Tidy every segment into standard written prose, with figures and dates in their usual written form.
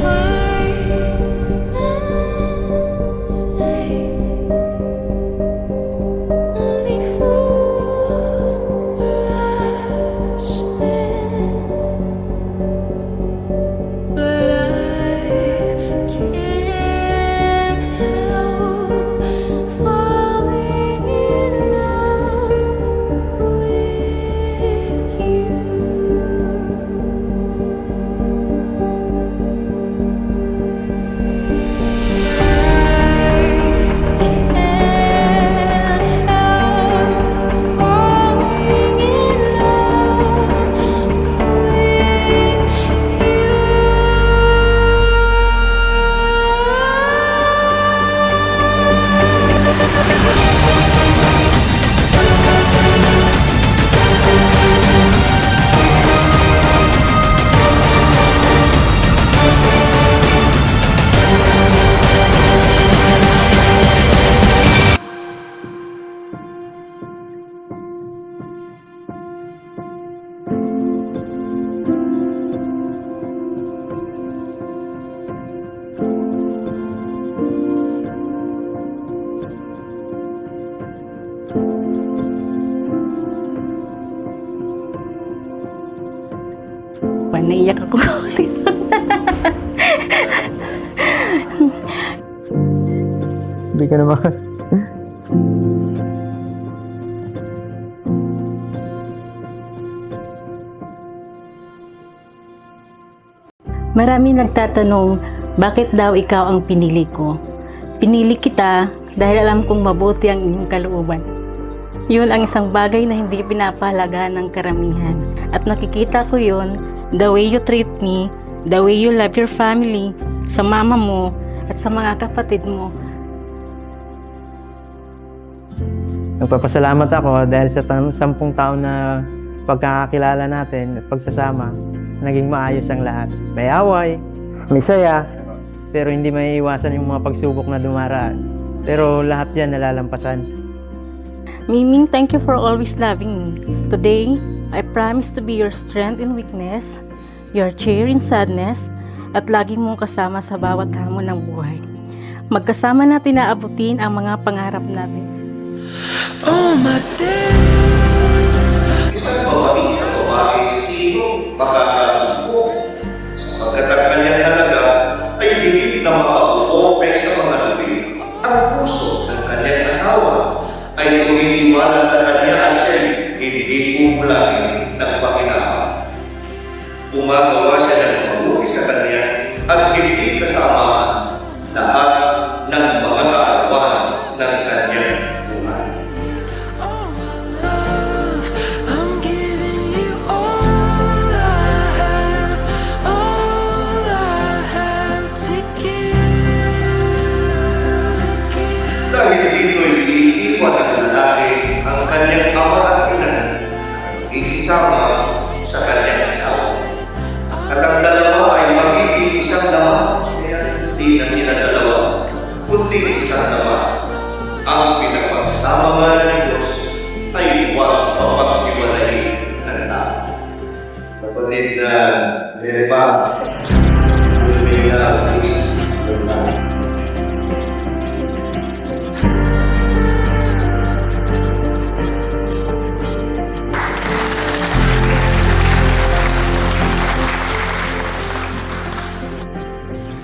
Wise men say only fools rush in, but I can't help falling in love with you. Naiyak ako. Hindi ka naman. Marami nagtatanong, bakit daw ikaw ang pinili ko? Pinili kita dahil alam kong mabuti ang inyong kalooban. Yun ang isang bagay na hindi pinapahalagaan ng karamihan. At nakikita ko yun, the way you treat me, the way you love your family, sa mama mo, at sa mga kapatid mo. Nagpapasalamat ako dahil sa 10 taon na pagkakakilala natin at pagsasama, naging maayos ang lahat. May away, may saya, pero hindi maiiwasan yung mga pagsubok na dumaraan. Pero lahat yan nalalampasan. Miming, thank you for always loving me. Today, I promise to be your strength in weakness, your cheer in sadness, at lagi mong kasama sa bawat hamon ng buhay. Magkasama natin naabutin ang mga pangarap natin. Oh my days. Isang babaeng na babae sino pagkakasuko sapagkat ang kanyang halaga ay higit na makabuope sa mga lubi. Ang puso ng kanyang asawa ay tumitiwala sa kanya at siya'y hindi kumulangin ng pakinama. Gumagawa siya ng mabuti sa kanya at hindi kasama lahat ng mga kaalawan ng kanyang buhay. Oh my love, I'm giving you all I have to give. Dahil dito'y iiwan ng lalaki ang kanyang ama at ina, ikisama sa kanyang asawa. At ang dalawa ay magiging isang laman, kaya hindi na sila dalawa, kundi isang laman. Ang pinapagsama nga ng Diyos ay huwag mapaghiwalayin ng tao. Kapatid na Nerva, Lumina, Chris, Lumina.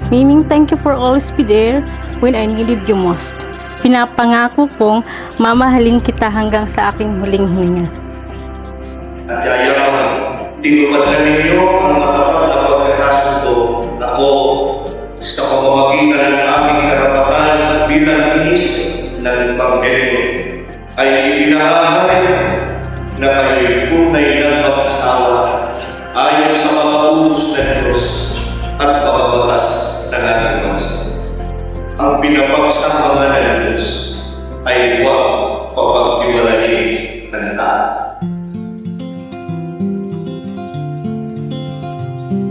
Miming, thank you for always be there when I needed you most. Pinapangako kong mamahalin kita hanggang sa aking huling hininga. At yayaman, tinupad na ninyo ang matapat na pagkakasundo ako sa pamamagitan ng aming karapatan bilang ministro ng Panginoon ay ipinahahalin na kayo'y tunay ng mag-asawa ayon sa mga utos ng Diyos at mga batas ng ating bansa. Ang pinapagsama ng Diyos ay huwag papagtiwalain ng tao.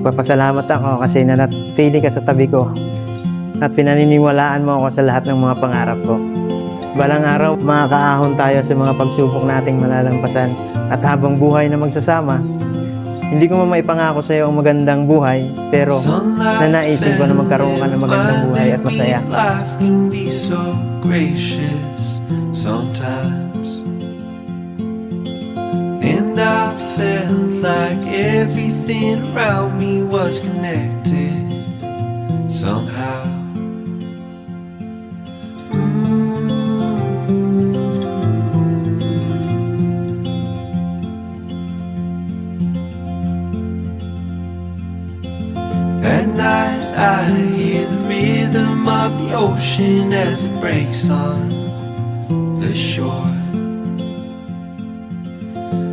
Papasalamat ako kasi nanatili ka sa tabi ko at pinaniniwalaan mo ako sa lahat ng mga pangarap ko. Balang araw, makakaahon tayo sa mga pagsubok nating malalampasan at habang buhay na magsasama, Hindi ko man maipangako sa iyo ang magandang buhay, pero nanaisin ko na magkaroon ka ng magandang buhay at masaya. Life can be so gracious sometimes, and I felt like everything around me was connected somehow. At night I hear the rhythm of the ocean as it breaks on the shore,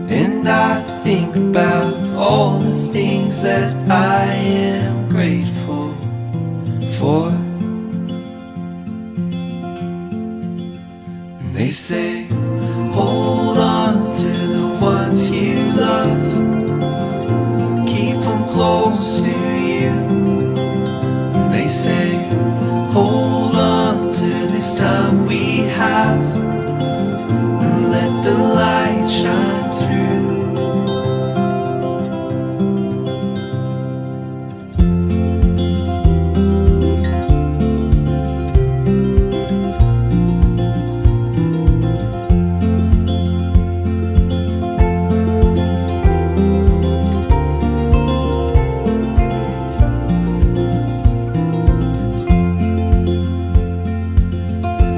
and I think about all the things that I am grateful for. And they say, hold on to the ones you love, keep them close to you. And they say, hold on to this time we have, and let the light shine through.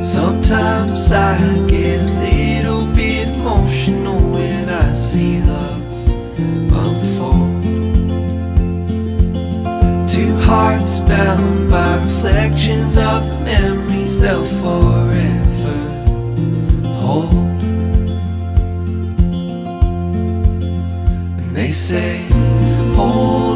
Sometimes I get a little bit emotional when I see love unfold. Two hearts bound by reflections of the memories they'll forever hold. And they say, hold